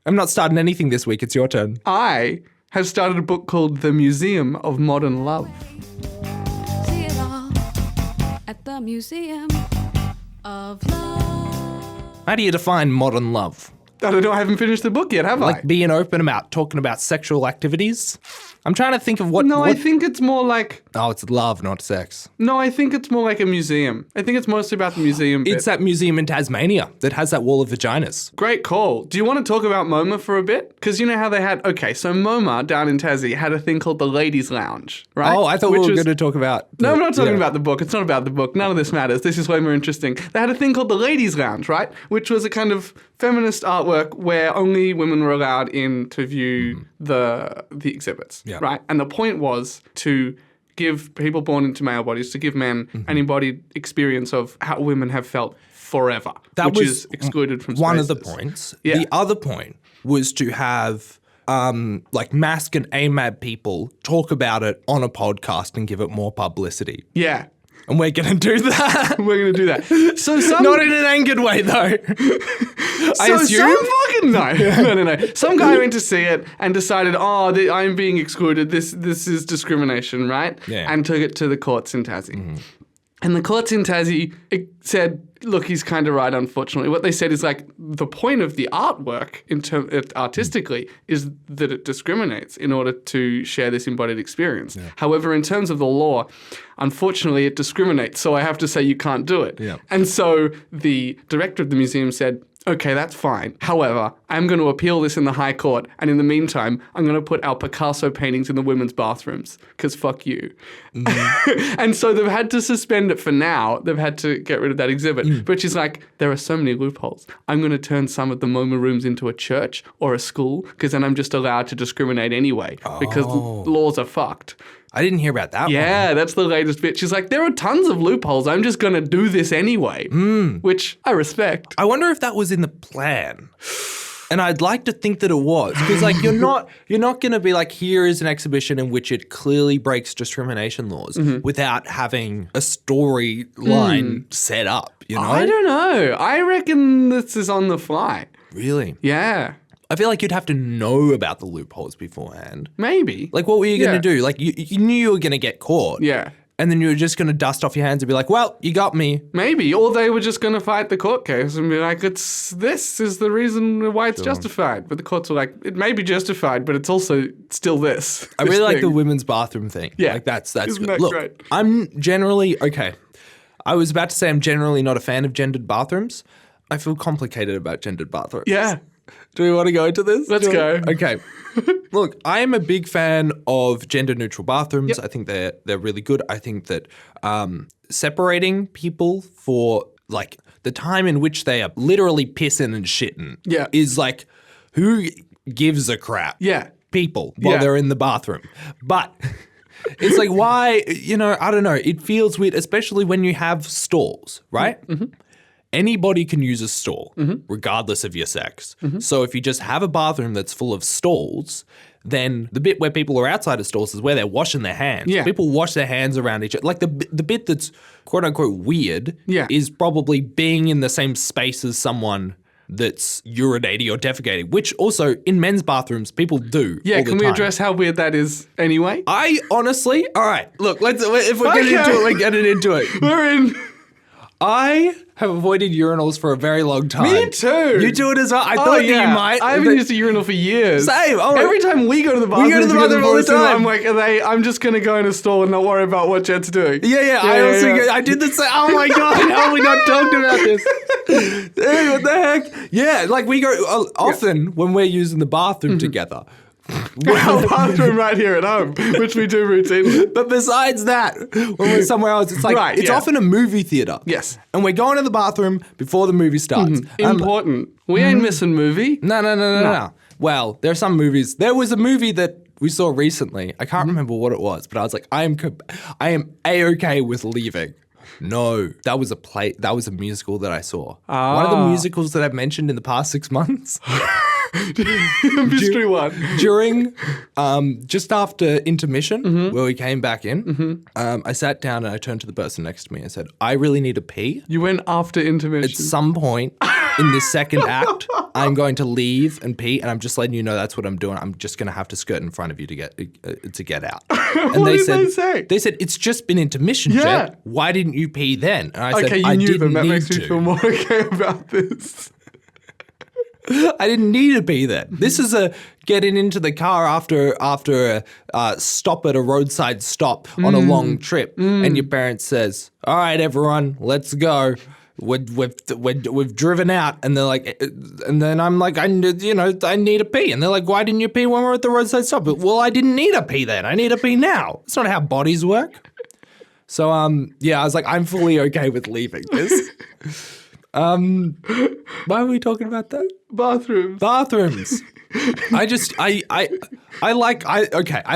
I'm not starting anything this week. It's your turn. I have started a book called The Museum of Modern Love. See it all at the Museum of Love. How do you define modern love? I don't know, I haven't finished the book yet, have I? Like being open about talking about sexual activities? I'm trying to think of what... No, I think it's more like... Oh, it's love, not sex. No, I think it's more like a museum. I think it's mostly about the museum bit. It's that museum in Tasmania that has that wall of vaginas. Great call. Do you want to talk about MoMA for a bit? Because you know how they had... Okay, so MoMA down in Tassie had a thing called the Ladies' Lounge, right? Oh, I thought we were going to talk about... No, I'm not talking about the book. It's not about the book. None of this matters. This is way more interesting. They had a thing called the Ladies' Lounge, right? Which was a kind of feminist artwork where only women were allowed in to view the exhibits, right? And the point was to give people born into male bodies, to give men an embodied experience of how women have felt forever, which is excluded from one spaces. of the points. Yeah. The other point was to have like masc and AMAB people talk about it on a podcast and give it more publicity. Yeah. And we're going to do that. We're going to do that. So some... Not in an angered way, though. I assume? No. Some guy went to see it and decided, I'm being excluded. This is discrimination, right? Yeah. And took it to the courts in Tassie. And the courts in Tassie said, look, he's kind of right, unfortunately. What they said is like the point of the artwork artistically is that it discriminates in order to share this embodied experience. Yeah. However, in terms of the law, unfortunately, it discriminates. So I have to say you can't do it. Yeah. And so the director of the museum said, okay, that's fine. However, I'm going to appeal this in the High Court, and in the meantime, I'm going to put our Picasso paintings in the women's bathrooms, because fuck you. And so they've had to suspend it for now. They've had to get rid of that exhibit. But she's like, there are so many loopholes. I'm going to turn some of the MoMA rooms into a church or a school, because then I'm just allowed to discriminate anyway, because laws are fucked. I didn't hear about that one. Yeah, that's the latest bit. She's like, there are tons of loopholes. I'm just going to do this anyway, which I respect. I wonder if that was in the plan. And I'd like to think that it was, because like you're not going to be like, here is an exhibition in which it clearly breaks discrimination laws without having a storyline set up, you know? I don't know. I reckon this is on the fly. Really? Yeah. I feel like you'd have to know about the loopholes beforehand. Maybe. Like, what were you going to do? Like, you knew you were going to get caught. Yeah. And then you were just going to dust off your hands and be like, well, you got me. Maybe. Or they were just going to fight the court case and be like, this is the reason why it's justified. But the courts were like, it may be justified, but it's also still this. I really like the women's bathroom thing. Yeah. Like, that's Isn't good. that Look, great? I'm generally, okay. I was about to say I'm generally not a fan of gendered bathrooms. I feel complicated about gendered bathrooms. Yeah. Do we want to go into this? Let's go. Okay. Look, I am a big fan of gender-neutral bathrooms. Yep. I think they're really good. I think that separating people for like the time in which they are literally pissing and shitting is like, who gives a crap? Yeah. People while they're in the bathroom. But it's like, why, I don't know. It feels weird, especially when you have stalls, right? Mm-hmm. Anybody can use a stall, regardless of your sex. So if you just have a bathroom that's full of stalls, then the bit where people are outside of stalls is where they're washing their hands. Yeah. People wash their hands around each other. Like the bit that's quote-unquote weird is probably being in the same space as someone that's urinating or defecating, which also in men's bathrooms people do. Yeah, can we address how weird that is anyway? I honestly, all right, look, if we're getting into it, we're getting into it. We're in. I have avoided urinals for a very long time. Me too. You do it as well? I thought that you might. I haven't used a urinal for years. Same. Oh, every time we go to the bathroom, all the time. I'm like, I'm just going to go in a stall and not worry about what Jett's doing. Yeah. I did the same. Oh my God, how have we not talked about this? Dude, what the heck? Yeah, like we go often when we're using the bathroom together. Our bathroom right here at home, which we do routinely. But besides that, when we're somewhere else, it's like it's often a movie theater. Yes. And we're going to the bathroom before the movie starts. Important. We ain't missing movie. No. Well, there are some movies. There was a movie that we saw recently. I can't remember what it was, but I was like, I am A-okay with leaving. No, that was a musical that I saw. One of the musicals that I've mentioned in the past 6 months. Mystery one. During, just after intermission, where we came back in, I sat down and I turned to the person next to me and said, I really need a pee. You went after intermission. At some point in this second act, I'm going to leave and pee, and I'm just letting you know that's what I'm doing. I'm just going to have to skirt in front of you to get out. And What did they say? They said, it's just been intermission, Yeah. Jett. Why didn't you pee then? And I said, Okay, you I knew didn't them. That need makes me to. feel more okay about this. I didn't need to be there. This is a getting into the car after a stop at a roadside stop on a long trip, and your parent says, "All right, everyone, let's go. We've driven out," and they're like, and then I'm like, I need a pee, and they're like, why didn't you pee when we're at the roadside stop? Well, I didn't need a pee then. I need a pee now. It's not how bodies work. So I was like, I'm fully okay with leaving this. Why are we talking about that? Bathrooms. I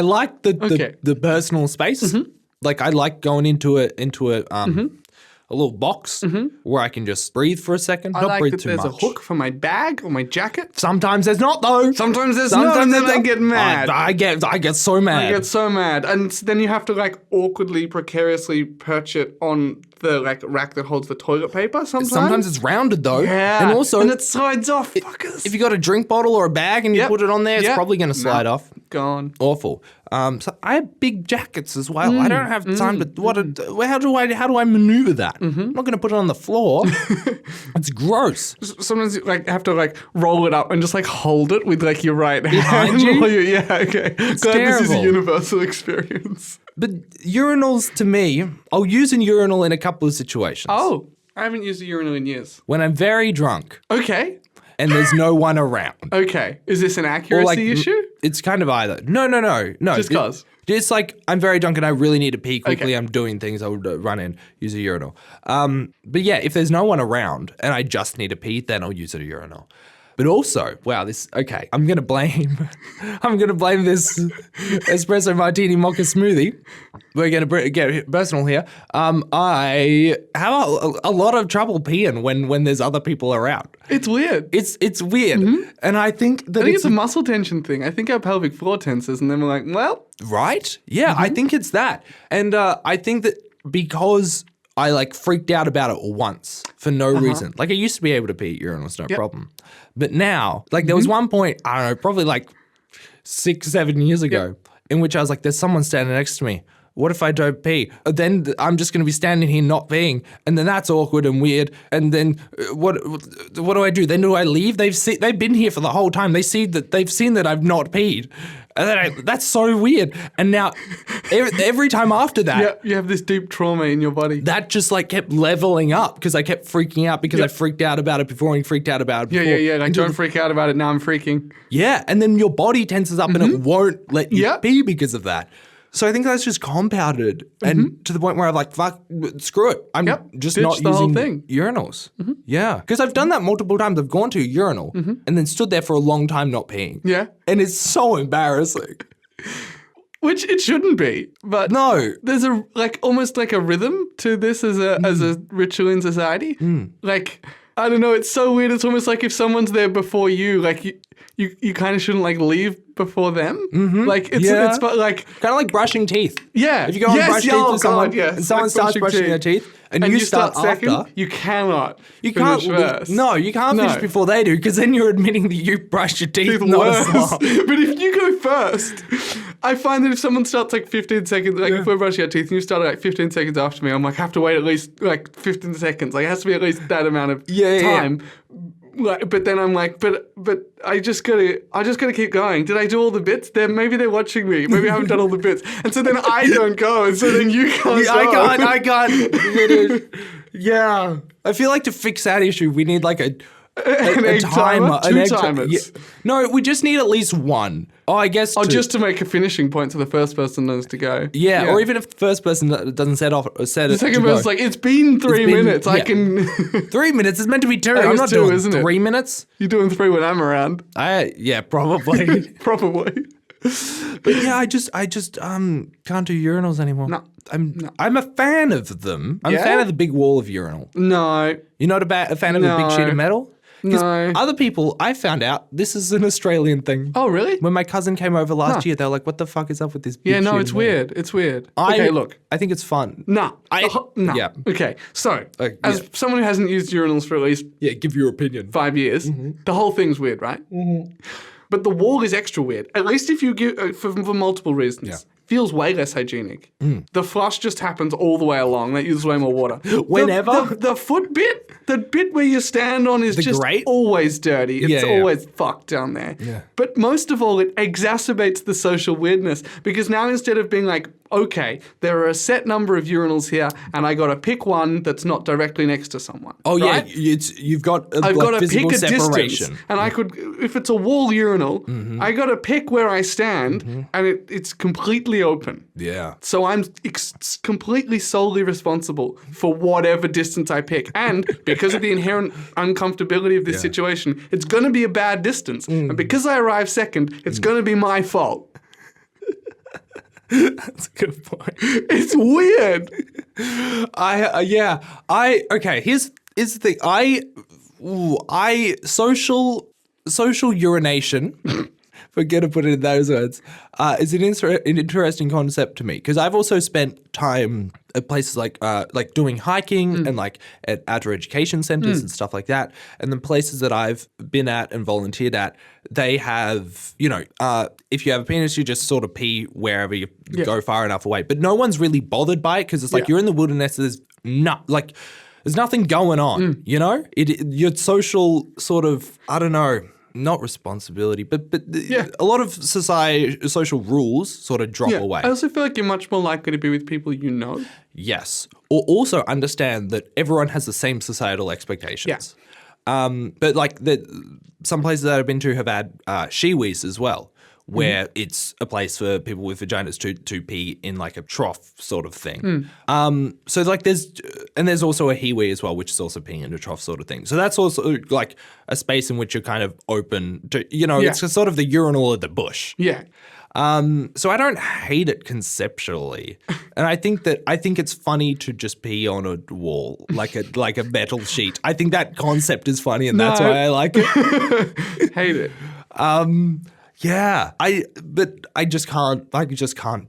like the personal space. Like I like going into a little box where I can just breathe for a second. I Not like breathe that too there's much. a hook for my bag or my jacket. Sometimes there's not though. Sometimes there's not, and then I get mad. I get so mad. I get so mad. And then you have to like awkwardly, precariously perch it on the like rack that holds the toilet paper sometimes. Sometimes it's rounded though. Yeah. And also, and it slides off. Fuckers. if you got a drink bottle or a bag and you put it on there, it's Yep. probably going to slide off. Gone. Awful. So I have big jackets as well. I don't have time to. How do I maneuver that? I'm not going to put it on the floor. It's gross. Sometimes you like have to like roll it up and just like hold it with like your right Behind hand. you? while yeah, okay. Glad this is a terrible. universal experience. But urinals, to me, I'll use an urinal in a couple of situations. Oh, I haven't used a urinal in years. When I'm very drunk Okay. and there's no one around. Okay. Is this an accuracy issue? It's kind of either. No. Just 'cause. It's like I'm very drunk and I really need to pee quickly. Okay. I'm doing things. I would run in, use a urinal. But yeah, if there's no one around and I just need to pee, then I'll use a urinal. But also, I'm gonna blame this espresso martini mocha smoothie. We're gonna get personal here. I have a lot of trouble peeing when there's other people around. It's weird. It's weird, and I think that I think it's a muscle tension thing. I think our pelvic floor tenses, and then we're like, well, right. Yeah, I think it's that, and I think that because I like freaked out about it once for no reason. Like I used to be able to pee at urinals, no problem. But now, like there was one point, I don't know, probably like 6-7 years ago, in which I was like, there's someone standing next to me. What if I don't pee? Then I'm just going to be standing here not peeing, and then that's awkward and weird. And then what do I do? Then do I leave? They've been here for the whole time. They've seen that I've not peed, and then that's so weird. And now every time after that, yeah, you have this deep trauma in your body. that just like kept leveling up because I kept freaking out because I freaked out about it before and freaked out about it before. Yeah. Like, don't freak out about it. Now I'm freaking. Yeah, and then your body tenses up and it won't let you pee because of that. So I think that's just compounded and to the point where I'm like, fuck, screw it. I'm just Ditch not the whole using thing. urinals. Yeah, because I've done that multiple times. I've gone to a urinal and then stood there for a long time not peeing. Yeah. And it's so embarrassing. Which it shouldn't be, but No. there's a like almost like a rhythm to this as a ritual in society. Like I don't know, it's so weird. It's almost like if someone's there before you, like you kind of shouldn't like leave before them. Like it's but like Kind of like brushing teeth. yeah. If you go and brush teeth with someone yes, and someone like starts brushing their teeth and you start second, after, you cannot. you can't. finish first. No, you can't No. finish before they do because then you're admitting that you brushed your teeth, It's not worse. as long. But if you go first, I find that if someone starts like 15 seconds, like if we're brushing our teeth and you start like 15 seconds after me, I'm like, I have to wait at least like 15 seconds. Like it has to be at least that amount of time. Like, but then I'm like, but I just gotta keep going. Did I do all the bits? Maybe they're watching me. Maybe I haven't done all the bits. And so then I don't go, and so then you can't go. I can't. Yeah. I feel like to fix that issue, we need like a egg timer? Two timers. Yeah. No, we just need at least one. Oh, I guess two. Just to make a finishing point so the first person knows to go. Yeah, or even if the first person doesn't set it. The second person's like, it's been 3 been- minutes. I yeah. can. 3 minutes. It's meant to be 2. I I'm guess not 2, doing isn't it? 3 minutes. You're doing 3 when I'm around. Yeah, probably. Probably. But yeah, I just can't do urinals anymore. No. I'm a fan of them. I'm a Yeah? fan of the big wall of urinal. No. You're not a fan of a big sheet of metal? 'Cause No. other people, I found out this is an Australian thing. Oh, really? When my cousin came over last year, they were like, what the fuck is up with this big Yeah, no, shit it's in there?" weird. It's weird. Okay, look. I think it's fun. No. No. Yeah. Okay, so, Like, as someone who hasn't used urinals for at least Yeah, give your opinion. 5 years, the whole thing's weird, right? But the wall is extra weird. At least if you give, for multiple reasons. Yeah. Feels way less hygienic. The flush just happens all the way along. That uses way more water. Whenever? The foot bit, the bit where you stand on is just grate? always dirty. It's Yeah, yeah. always fucked down there. Yeah. But most of all, it exacerbates the social weirdness because now instead of being like, okay, there are a set number of urinals here and I got to pick one that's not directly next to someone. Oh, right? yeah. You've got I've like, got to pick visible a separation. distance, and I could, if it's a wall urinal, I got to pick where I stand, and it's completely open. Yeah. So I'm completely solely responsible for whatever distance I pick, and because of the inherent uncomfortability of this situation, it's going to be a bad distance, and because I arrive second, it's going to be my fault. That's a good point. It's weird. Okay, here's the thing. Social urination, forget to put it in those words, is an interesting concept to me because I've also spent time at places like doing hiking and like at outdoor education centers and stuff like that. And the places that I've been at and volunteered at, they have, if you have a penis, you just sort of pee wherever you go far enough away. But no one's really bothered by it because it's like you're in the wilderness. There's nothing going on, your social sort of, I don't know, not responsibility, but a lot of social rules sort of drop away. I also feel like you're much more likely to be with people you know. Yes. Or also understand that everyone has the same societal expectations. But like some places that I've been to have had shiwis as well, where it's a place for people with vaginas to pee in like a trough sort of thing. So like there's also a hiwi as well, which is also peeing in a trough sort of thing. So that's also like a space in which you're kind of open to, it's sort of the urinal of the bush. Yeah. So I don't hate it conceptually, and I think it's funny to just pee on a wall like a metal sheet. I think that concept is funny, and that's why I like it. Hate it. Yeah, but I just can't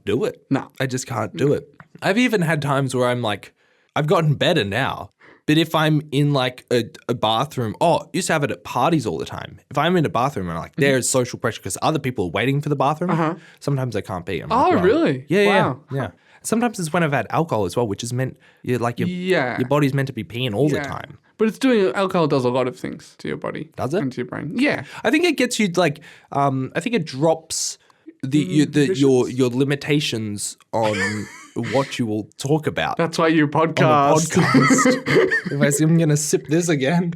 do it. No. I just can't do it. I've even had times where I'm like, I've gotten better now. But if I'm in like a bathroom, used to have it at parties all the time. If I'm in a bathroom and like there's social pressure because other people are waiting for the bathroom, sometimes I can't pee. I'm like, "Right." Really? Yeah, Wow. yeah. Sometimes it's when I've had alcohol as well, which is meant your body's meant to be peeing all the time. But alcohol does a lot of things to your body. Does it? And to your brain. Yeah. I think it gets you like, I think it drops your limitations on what you will talk about. That's why you on podcast. the podcast. If I see I'm going to sip this again,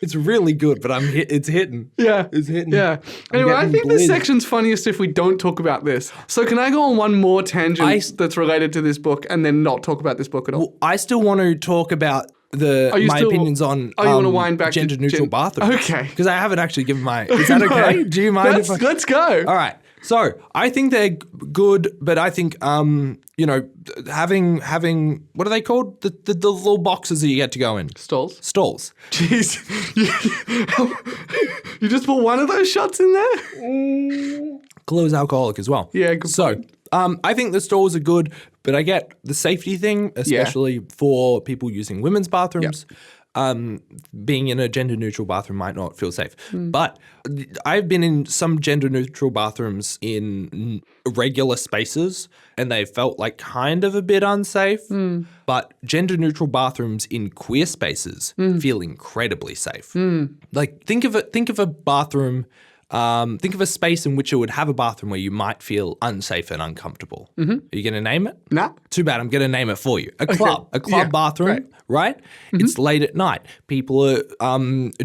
it's really good, but it's hitting. Yeah. It's hitting. Yeah. Anyway, I think this section's funniest if we don't talk about this. So can I go on one more tangent that's related to this book and then not talk about this book at all? Well, I still want to talk about my opinions on you want to wind back gender neutral bathrooms. Okay. Because I haven't actually given my... Is that okay? Do you mind Let's go. All right. So I think they're good, but I think having what are they called? The little boxes that you get to go in. Stalls. Jeez. You just put one of those shots in there? Glue is alcoholic as well. Yeah, good point. I think the stalls are good, but I get the safety thing, especially for people using women's bathrooms. Being in a gender-neutral bathroom might not feel safe. But I've been in some gender-neutral bathrooms in regular spaces, and they felt like kind of a bit unsafe. But gender-neutral bathrooms in queer spaces feel incredibly safe. Like think of a bathroom. Think of a space in which it would have a bathroom where you might feel unsafe and uncomfortable. Are you going to name it? Nah. Too bad. I'm going to name it for you. A club bathroom, right? It's late at night. People are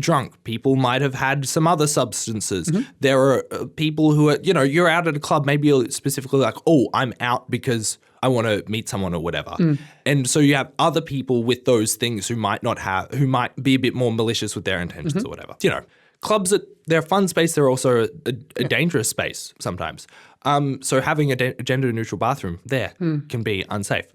drunk. People might have had some other substances. There are people who are, you're out at a club, maybe you're specifically like, I'm out because I want to meet someone or whatever. And so you have other people with those things who might be a bit more malicious with their intentions or whatever. Clubs, they're a fun space. They're also a dangerous space sometimes. So having a gender-neutral bathroom there can be unsafe.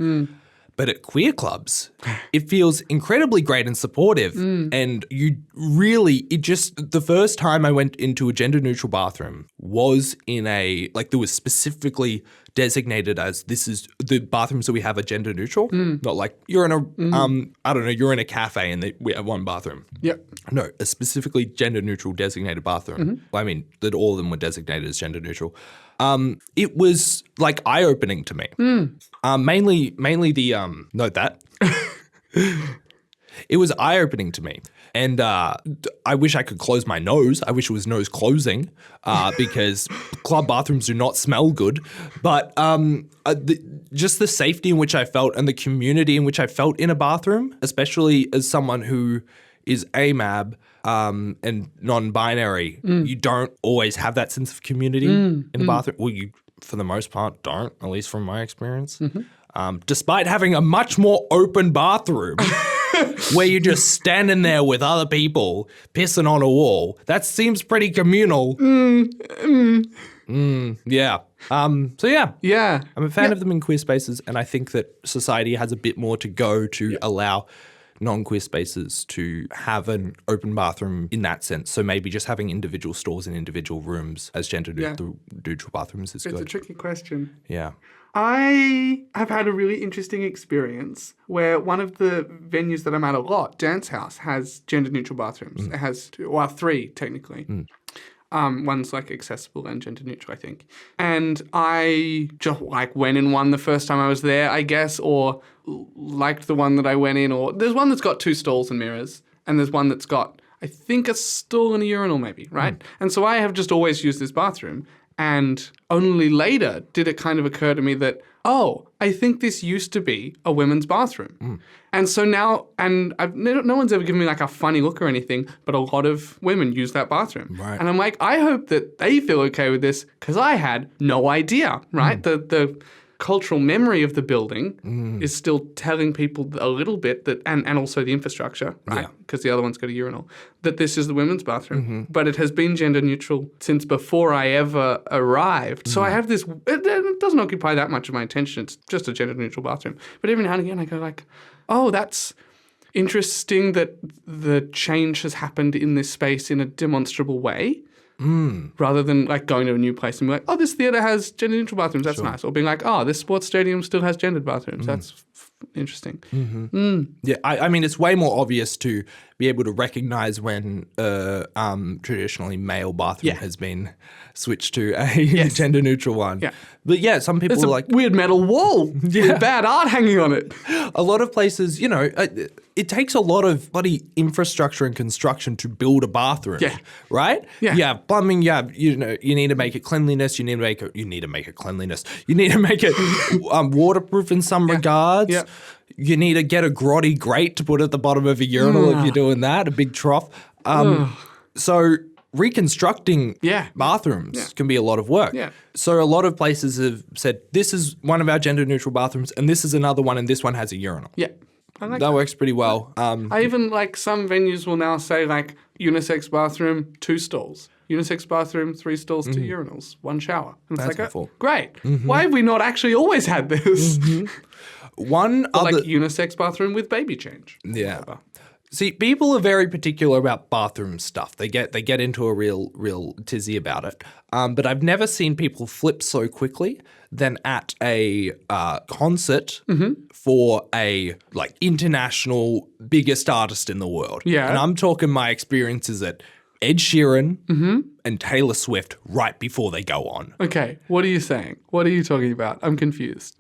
But But at queer clubs, it feels incredibly great and supportive. And you really, the first time I went into a gender neutral bathroom was in there was specifically designated as this is the bathrooms that we have are gender neutral. Not like you're in you're in a cafe and we have one bathroom. Yep. No, a specifically gender neutral designated bathroom. I mean, that all of them were designated as gender neutral. It was like eye-opening to me. Mainly the note that. It was eye-opening to me. And I wish I could close my nose. I wish it was nose closing because club bathrooms do not smell good. But just the safety in which I felt and the community in which I felt in a bathroom, especially as someone who is AMAB and non-binary, you don't always have that sense of community in a bathroom. Well, you, for the most part, don't, at least from my experience. Despite having a much more open bathroom where you're just standing there with other people pissing on a wall. That seems pretty communal. Yeah. So yeah. Yeah. I'm a fan of them in queer spaces, and I think that society has a bit more to go to allow non-queer spaces to have an open bathroom in that sense. So maybe just having individual stalls in individual rooms as gender neutral bathrooms is good. It's a tricky question. Yeah. I have had a really interesting experience where one of the venues that I'm at a lot, Dance House, has gender neutral bathrooms. It has three technically. One's like accessible and gender neutral, I think. And I just went in one the first time I was there, I guess, or liked the one that I went in, or there's one that's got 2 stalls and mirrors, and there's one that's got, I think, a stall and a urinal maybe, right? And so I have just always used this bathroom. And only later did it kind of occur to me that, oh, I think this used to be a women's bathroom. And so now, and no one's ever given me like a funny look or anything, but a lot of women use that bathroom. Right. And I'm like, I hope that they feel okay with this because I had no idea, right? The cultural memory of the building is still telling people a little bit that, and also the infrastructure, right? Because the other one's got a urinal, that this is the women's bathroom. But it has been gender neutral since before I ever arrived. So I have this, it doesn't occupy that much of my attention. It's just a gender neutral bathroom. But every now and again I go like, oh, that's interesting that the change has happened in this space in a demonstrable way. Rather than like going to a new place and be like, oh, this theatre has gender neutral bathrooms, that's nice. Or being like, oh, this sports stadium still has gendered bathrooms, that's interesting. Yeah, I mean, it's way more obvious to be able to recognize when traditionally male bathroom has been switched to a gender neutral one. Yeah. But yeah, some people It's are a like weird metal wall with bad art hanging on it. a lot of places, you know, it takes a lot of bloody infrastructure and construction to build a bathroom. Yeah. Right? Yeah. You have plumbing, you need to make it cleanliness, you need to make it waterproof in some regards. Yeah. You need to get a grotty grate to put at the bottom of a urinal if you're doing that, a big trough. So reconstructing bathrooms can be a lot of work. Yeah. So a lot of places have said, this is one of our gender neutral bathrooms and this is another one and this one has a urinal. Yeah. That works pretty well. I even like some venues will now say like unisex bathroom, 2 stalls. Unisex bathroom, 3 stalls, 2 urinals, 1 shower. And it's That's like, great. Why have we not actually always had this? One other like unisex bathroom with baby change. Yeah. Whatever. See, people are very particular about bathroom stuff. They get into a real tizzy about it. But I've never seen people flip so quickly than at a concert for a like international biggest artist in the world. Yeah. And I'm talking my experiences at Ed Sheeran and Taylor Swift right before they go on. Okay, what are you saying? What are you talking about? I'm confused.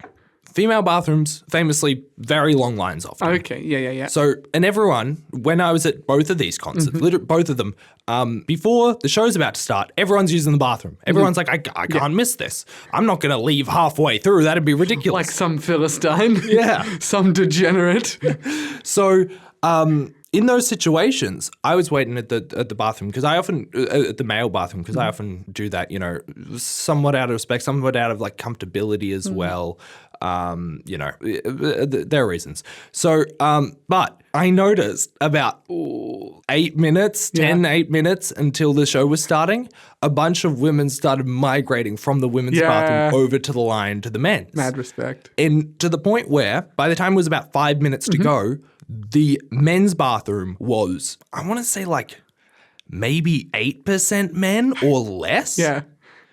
Female bathrooms, famously, very long lines often. Okay, yeah. So, and everyone, when I was at both of these concerts, both of them, before the show's about to start, everyone's using the bathroom. Everyone's like, I can't miss this. I'm not going to leave halfway through. That'd be ridiculous. Like some Philistine. Yeah. Some degenerate. So, in those situations, I was waiting at the bathroom because I often at the male bathroom because I often do that. Somewhat out of respect, somewhat out of like comfortability as well. There are reasons. So, but I noticed about 8 minutes, 8 minutes until the show was starting, a bunch of women started migrating from the women's bathroom over to the line to the men's. Mad respect. And to the point where by the time it was about 5 minutes to go, the men's bathroom was, I want to say like maybe 8% men or less. Yeah.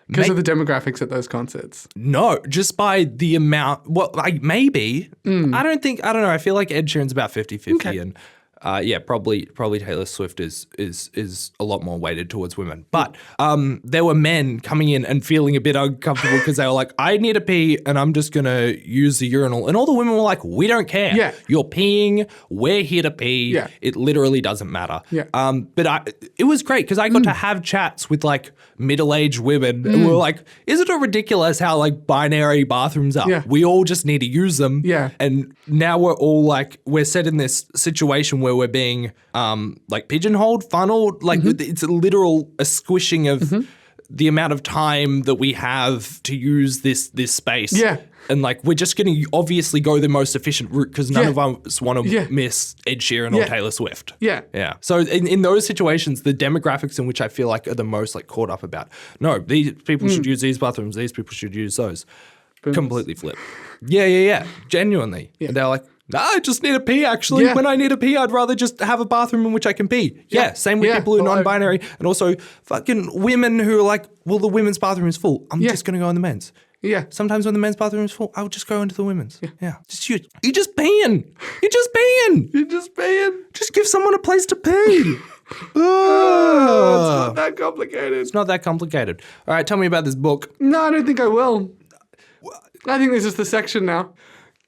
Because of the demographics at those concerts. No, just by the amount. Well, like maybe. I don't know. I feel like Ed Sheeran's about 50-50. Okay. And probably Taylor Swift is a lot more weighted towards women. But there were men coming in and feeling a bit uncomfortable because they were like, I need a pee and I'm just going to use the urinal. And all the women were like, we don't care. Yeah. You're peeing. We're here to pee. Yeah. It literally doesn't matter. Yeah. But it was great because I got to have chats with like middle-aged women who were like, isn't it ridiculous how like binary bathrooms are? Yeah. We all just need to use them. Yeah. And now we're all like, we're set in this situation where we're being like pigeonholed, funneled, like it's a squishing of the amount of time that we have to use this space. Yeah. And like we're just going to obviously go the most efficient route because none of us want to miss Ed Sheeran or Taylor Swift. Yeah. Yeah. So in those situations, the demographics in which I feel like are the most like caught up about, no, these people should use these bathrooms, these people should use those. Completely flip. Yeah. Genuinely. Yeah. And they're like, no, I just need a pee, actually. Yeah. When I need a pee, I'd rather just have a bathroom in which I can pee. Yeah, same with people who are non-binary. And also fucking women who are like, well, the women's bathroom is full. I'm just going to go in the men's. Yeah. Sometimes when the men's bathroom is full, I'll just go into the women's. Yeah. Just you. You're just peeing. You're just peeing. Just give someone a place to pee. It's not that complicated. It's not that complicated. All right, tell me about this book. No, I don't think I will. I think this is the section now.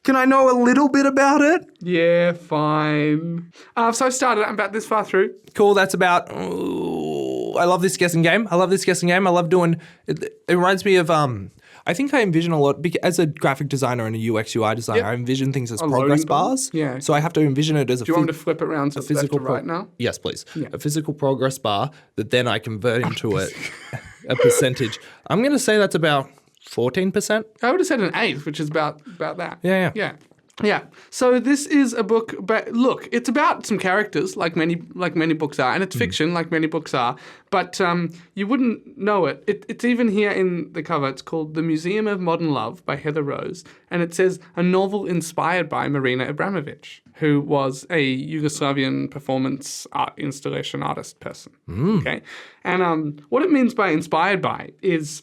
Can I know a little bit about it? Yeah, fine. So I started. I'm about this far through. Cool. That's about. I love this guessing game. I love doing. It reminds me of. I think I envision a lot as a graphic designer and a UX UI designer. I envision things as progress bars. Yeah. So I have to envision it as a. Do you want me to flip it around to left to right now? Yes, please. Yeah. A physical progress bar that then I convert into a percentage. I'm going to say that's about 14%? I would have said an 8th, which is about that. Yeah. So this is a book, but look, it's about some characters, like many books are, and it's fiction, like many books are. But you wouldn't know it. It's even here in the cover. It's called The Museum of Modern Love by Heather Rose, and it says a novel inspired by Marina Abramovic, who was a Yugoslavian performance art installation artist person. Okay, and what it means by inspired by is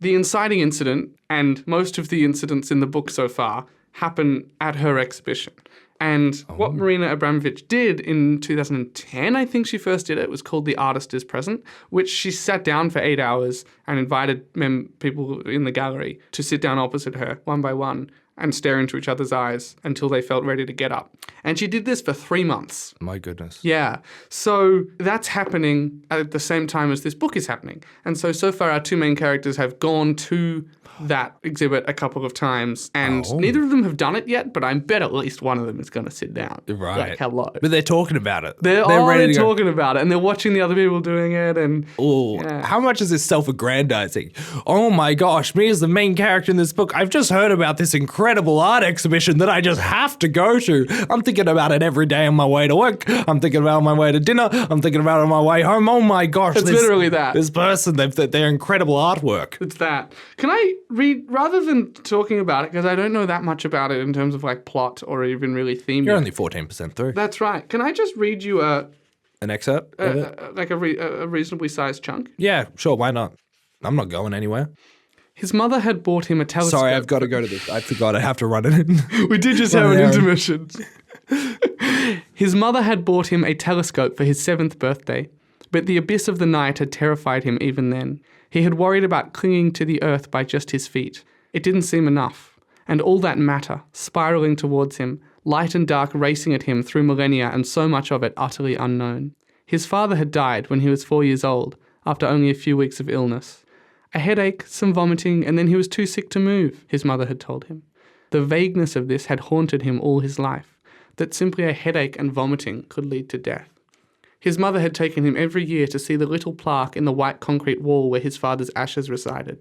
the inciting incident, and most of the incidents in the book so far, happen at her exhibition. And what Marina Abramovic did in 2010, I think she first did it, was called The Artist is Present, which she sat down for 8 hours and invited people in the gallery to sit down opposite her, one by one, and stare into each other's eyes until they felt ready to get up. And she did this for 3 months. My goodness. Yeah. So that's happening at the same time as this book is happening. And so far our two main characters have gone to that exhibit a couple of times, and neither of them have done it yet, but I bet at least one of them is going to sit down. Right. Like, hello. But they're talking about it. They're already talking about it, and they're watching the other people doing it. And how much is this self-aggrandizing? Oh my gosh, me as the main character in this book, I've just heard about this incredible art exhibition that I just have to go to. I'm thinking about it every day on my way to work. I'm thinking about it on my way to dinner. I'm thinking about it on my way home. Oh my gosh. It's literally that. This person, their incredible artwork. It's that. Can I read, rather than talking about it, because I don't know that much about it in terms of like plot or even really theme. You're only 14% through. That's right. Can I just read you an excerpt? Like a reasonably sized chunk? Yeah, sure. Why not? I'm not going anywhere. His mother had bought him a telescope. Sorry, I've got to go to this. I forgot. I have to run it in. We did just have an intermission. His mother had bought him a telescope for his 7th birthday, but the abyss of the night had terrified him even then. He had worried about clinging to the earth by just his feet. It didn't seem enough. And all that matter, spiraling towards him, light and dark racing at him through millennia and so much of it utterly unknown. His father had died when he was 4 years old, after only a few weeks of illness. A headache, some vomiting, and then he was too sick to move, his mother had told him. The vagueness of this had haunted him all his life. that simply a headache and vomiting could lead to death. His mother had taken him every year to see the little plaque in the white concrete wall where his father's ashes resided.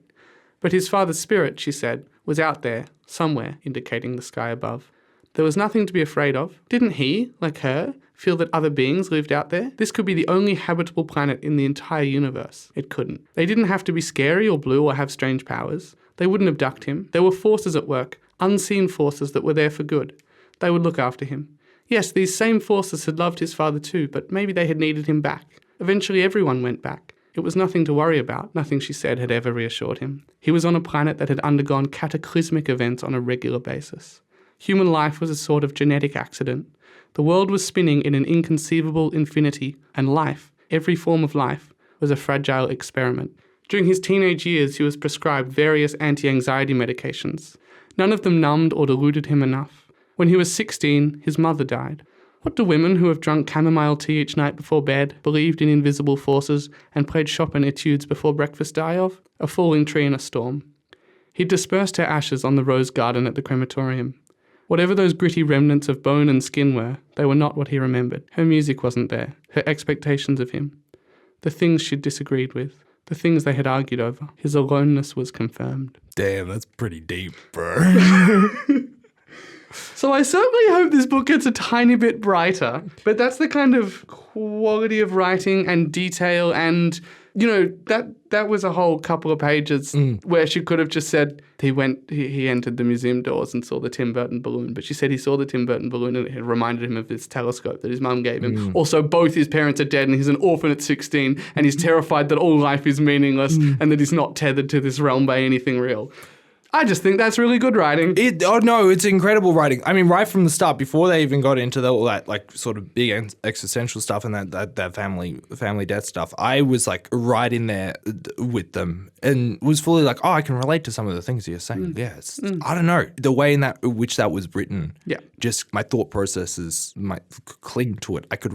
But his father's spirit, she said, was out there, somewhere, indicating the sky above. There was nothing to be afraid of. Didn't he, like her, feel that other beings lived out there? This could be the only habitable planet in the entire universe. It couldn't. They didn't have to be scary or blue or have strange powers. They wouldn't abduct him. There were forces at work, unseen forces that were there for good. They would look after him. Yes, these same forces had loved his father too, but maybe they had needed him back. Eventually everyone went back. It was nothing to worry about. Nothing she said had ever reassured him. He was on a planet that had undergone cataclysmic events on a regular basis. Human life was a sort of genetic accident. The world was spinning in an inconceivable infinity, and life, every form of life, was a fragile experiment. During his teenage years, he was prescribed various anti-anxiety medications. None of them numbed or deluded him enough. When he was 16, his mother died. What do women who have drunk chamomile tea each night before bed, believed in invisible forces, and played Chopin etudes before breakfast die of? A falling tree in a storm. He dispersed her ashes on the rose garden at the crematorium. Whatever those gritty remnants of bone and skin were, they were not what he remembered. Her music wasn't there. Her expectations of him. The things she'd disagreed with. The things they had argued over. His aloneness was confirmed. Damn, that's pretty deep, bro. So I certainly hope this book gets a tiny bit brighter, but that's the kind of quality of writing and detail and, you know, that was a whole couple of pages where she could have just said he entered the museum doors and saw the Tim Burton balloon, but she said he saw the Tim Burton balloon and it had reminded him of this telescope that his mum gave him. Also, both his parents are dead and he's an orphan at 16 and he's terrified that all life is meaningless and that he's not tethered to this realm by anything real. I just think that's really good writing. It's incredible writing. I mean, right from the start, before they even got into all that like sort of big existential stuff and that family death stuff, I was like right in there with them and was fully like, oh, I can relate to some of the things you're saying. Yes, I don't know, the way in which that was written. Yeah, just my thought processes might cling to it. I could.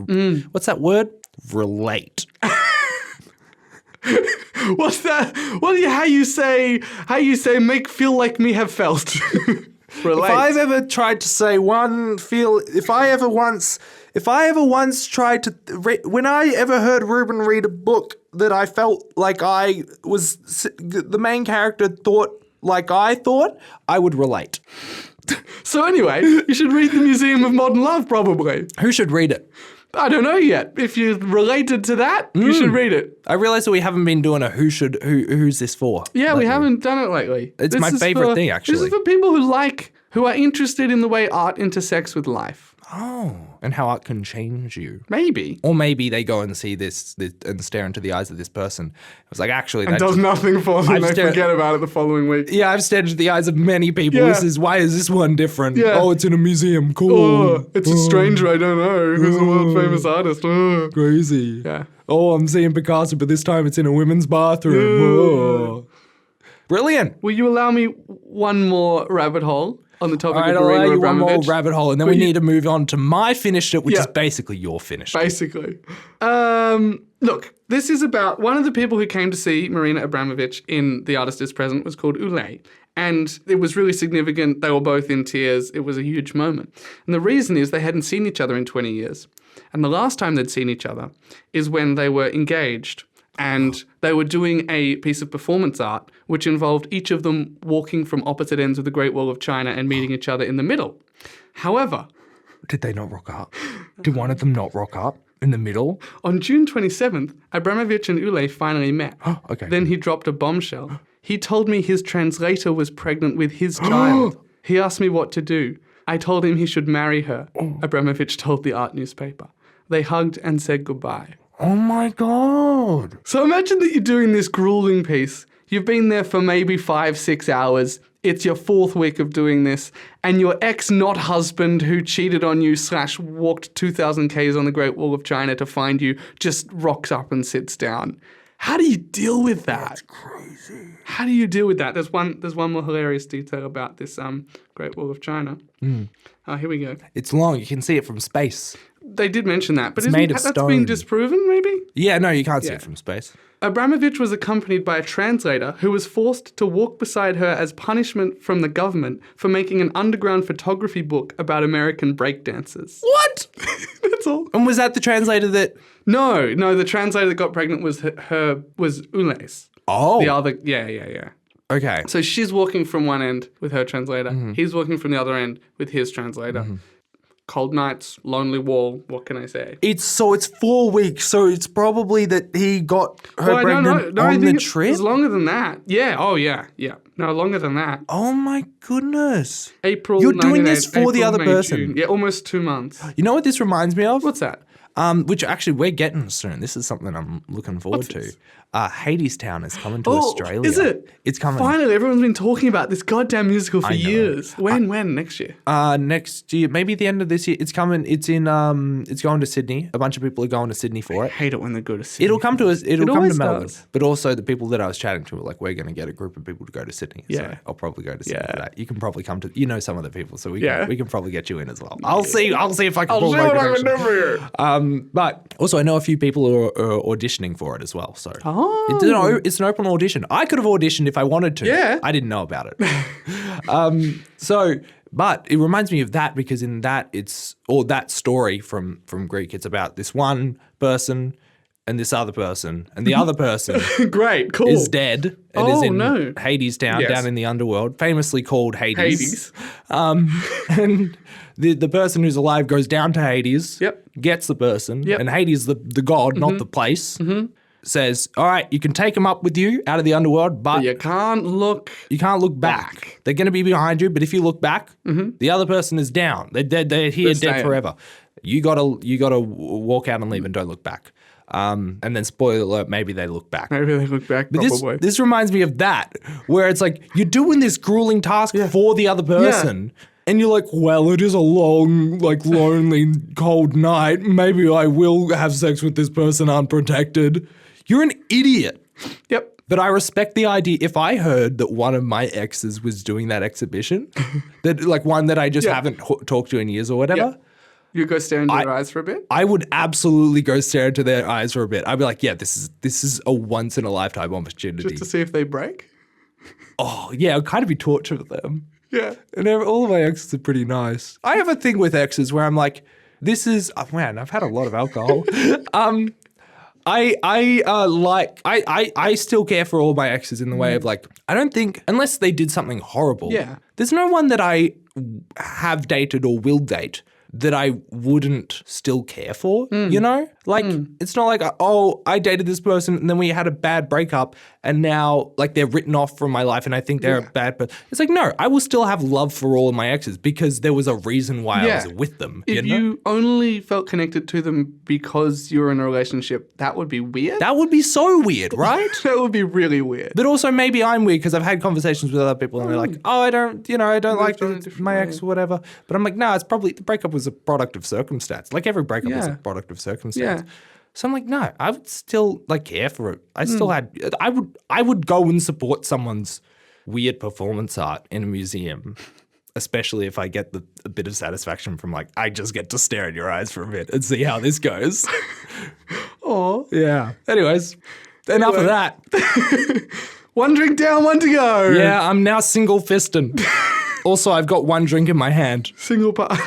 What's that word? Relate. What's that? How you say make feel like me have felt. Relate. If I've ever tried to say if I ever once tried to when I ever heard Reuben read a book that I felt like I was the main character thought like I thought, I would relate. So anyway, you should read The Museum of Modern Love probably. Who should read it? I don't know yet. If you're related to that, you should read it. I realize that we haven't been doing who's this for? Yeah, lately. We haven't done it lately. It's my favorite thing, actually. This is for people who are interested in the way art intersects with life. Oh, and how art can change you. Maybe. Or maybe they go and see this and stare into the eyes of this person. It was like, actually... And does nothing for them. They forget about it the following week. Yeah, I've stared into the eyes of many people. Yeah. Why is this one different? Yeah. Oh, it's in a museum. Cool. Oh, it's a stranger I don't know. Who's a world famous artist. Oh. Crazy. Yeah. Oh, I'm seeing Picasso, but this time it's in a women's bathroom. Yeah. Oh. Brilliant. Will you allow me one more rabbit hole? On the topic of Marina Abramovich. One more rabbit hole, and then we need to move on to my finished it, which is basically your finished it. Basically. Look, this is about one of the people who came to see Marina Abramovich in The Artist Is Present was called Ulay. And it was really significant. They were both in tears. It was a huge moment. And the reason is they hadn't seen each other in 20 years. And the last time they'd seen each other is when they were engaged. And they were doing a piece of performance art which involved each of them walking from opposite ends of the Great Wall of China and meeting each other in the middle. However... Did they not rock up? Did one of them not rock up in the middle? On June 27th, Abramovich and Ulay finally met. Okay. Then he dropped a bombshell. He told me his translator was pregnant with his child. He asked me what to do. I told him he should marry her, Abramovich told the art newspaper. They hugged and said goodbye. Oh my God. So imagine that you're doing this grueling piece. You've been there for maybe 5-6 hours. It's your 4th week of doing this. And your ex-not-husband who cheated on you / walked 2,000 Ks on the Great Wall of China to find you just rocks up and sits down. How do you deal with that? That's crazy. How do you deal with that? There's one more hilarious detail about this Great Wall of China. Here we go. It's long. You can see it from space. They did mention that, but it's made of that's stone. been disproven, maybe? Yeah, no, you can't see Yeah. it from space. Abramovich was accompanied by a translator who was forced to walk beside her as punishment from the government for making an underground photography book about American breakdancers. What? That's all. And was that the translator that... No, the translator that got pregnant was was Ules. Oh. The other, yeah. Okay. So she's walking from one end with her translator. Mm-hmm. He's walking from the other end with his translator. Cold nights, lonely wall. What can I say? It's 4 weeks, so it's probably that he got her pregnant I on think the it's trip? longer than that. Yeah. Oh, yeah. No, longer than that. Oh my goodness. April. You're doing this 1988, for the other May, person. June. Yeah, almost 2 months. You know what this reminds me of? What's that? Which actually we're getting soon. This is something I'm looking forward to. Hades Town is coming to Australia. Is it? It's coming. Finally, everyone's been talking about this goddamn musical for I know. years. When? Next year? Next year, maybe the end of this year. It's coming. It's in. It's going to Sydney. A bunch of people are going to Sydney for I it. hate it when they go to Sydney. It'll come to us. It'll come to always Melbourne. does. But also the people that I was chatting to were like, we're going to get a group of people to go to Sydney. Yeah. So I'll probably go to Sydney Yeah. for that. You can probably come to. You know some of the people, so we Yeah. can probably get you in as well. I'll see if I can. I'll pull see my what I can connection. do for you. But also, I know a few people who are auditioning for it as well. So Oh. it's an open audition. I could have auditioned if I wanted to. Yeah. I didn't know about it. But it reminds me of that because in that that story from Greek, it's about this one person and this other person, and the other person Great, cool. is dead and is Oh, in no. Hades Town, Yes. down in the underworld, famously called Hades. Hades. And the person who's alive goes down to Hades, Yep. gets the person, Yep. and Hades, the god, not the place, says, all right, you can take him up with you out of the underworld, but You can't look. you can't look back. They're going to be behind you, but if you look back, the other person is down. They're dead. They're here, They're dead staying. forever. You gotta walk out and leave and don't look back. And then spoiler alert, maybe they look back. Maybe they look back, But probably. this reminds me of that, where it's like you're doing this grueling task for the other person. And you're like, well, it is a long, like lonely, cold night. Maybe I will have sex with this person unprotected. You're an idiot. Yep. But I respect the idea. If I heard that one of my exes was doing that exhibition, that like one that I just haven't talked to in years or whatever, Yep. You go stare into their eyes for a bit? I would absolutely go stare into their eyes for a bit. I'd be like, yeah, this is a once in a lifetime opportunity. Just to see if they break? Oh, yeah, I'd kind of be tortured with them. Yeah. And all of my exes are pretty nice. I have a thing with exes where I'm like, this is, oh, man, I've had a lot of alcohol. I still care for all my exes in the way of like, I don't think, unless they did something horrible, there's no one that I have dated or will date that I wouldn't still care for, you know? Like, it's not like, oh, I dated this person and then we had a bad breakup and now, like, they're written off from my life and I think they're a bad person. It's like, no, I will still have love for all of my exes because there was a reason why I was with them, If you know? you only felt connected to them because you were in a relationship, that would be weird. That would be so weird, right? That would be really weird. But also maybe I'm weird because I've had conversations with other people and they're like, oh, I don't like done it a different my way. ex or whatever. But I'm like, no, it's probably, the breakup was a product of circumstance. Like every breakup is a Yeah. product of circumstance. Yeah. So I'm like, no, I would still like care for it. I still I would go and support someone's weird performance art in a museum, especially if I get a bit of satisfaction from like, I just get to stare in your eyes for a bit and see how this goes. Oh. Yeah. Anyways, enough of that. One drink down, one to go. Yeah, I'm now single fisting. Also, I've got one drink in my hand. Single part.